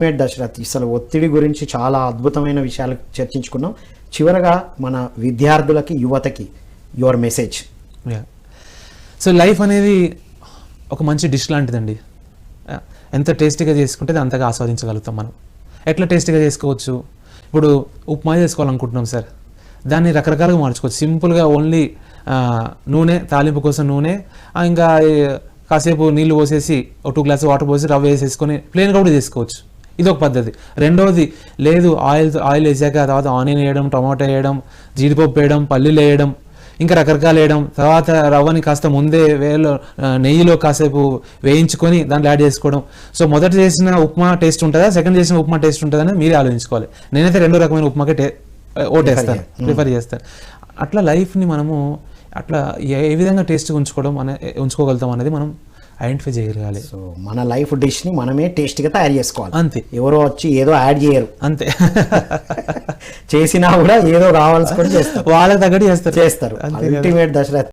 దశరథ్, అసలు ఒత్తిడి గురించి చాలా అద్భుతమైన విషయాలు చర్చించుకున్నాం. చివరగా మన విద్యార్థులకి, యువతకి యువర్ మెసేజ్. సో లైఫ్ అనేది ఒక మంచి డిష్ లాంటిదండి. ఎంత టేస్టీగా చేసుకుంటే అంతగా ఆస్వాదించగలుగుతాం మనం. ఎట్లా టేస్టీగా చేసుకోవచ్చు? ఇప్పుడు ఉప్మా చేసుకోవాలనుకుంటున్నాం సార్, దాన్ని రకరకాలుగా మార్చుకోవచ్చు. సింపుల్గా ఓన్లీ నూనె, తాలింపు కోసం నూనె, ఇంకా కాసేపు నీళ్ళు పోసేసి 2 గ్లాసు వాటర్ పోసి రవ్వ వేసేసుకొని ప్లెయిన్గా కూడా చేసుకోవచ్చు. ఇది ఒక పద్ధతి. రెండవది, లేదు ఆయిల్ వేసాక తర్వాత ఆనియన్ వేయడం, టమాటో వేయడం, జీడిపప్పు వేయడం, పల్లీలు వేయడం, ఇంకా రకరకాలు వేయడం, తర్వాత రవ్వని కాస్త ముందే నెయ్యిలో కాసేపు వేయించుకొని దాంట్లో యాడ్ చేసుకోవడం. సో మొదట చేసిన ఉప్మా టేస్ట్ ఉంటుందా, సెకండ్ చేసిన ఉప్మా టేస్ట్ ఉంటుందా అని మీరే ఆలోచించుకోవాలి. నేనైతే 2 రకమైన ఉప్మాకే ఓటేస్తాను, ప్రిఫర్ చేస్తాను. అట్లా లైఫ్ని మనము అట్లా ఏ విధంగా టేస్ట్గా ఉంచుకోగలుగుతాం అనేది మనం ఐడెంటిఫై చేయగలగాలి. సో మన లైఫ్ డిష్ని మనమే టేస్ట్గా తయారు చేసుకోవాలి. అంతే, ఎవరో వచ్చి ఏదో యాడ్ చేయరు. అంతే, చేసినా కూడా ఏదో కావాల్సి కూడా చేస్తారు, వాళ్ళకి తగ్గట్టు చేస్తారు. అల్టిమేట్ దశరథ్.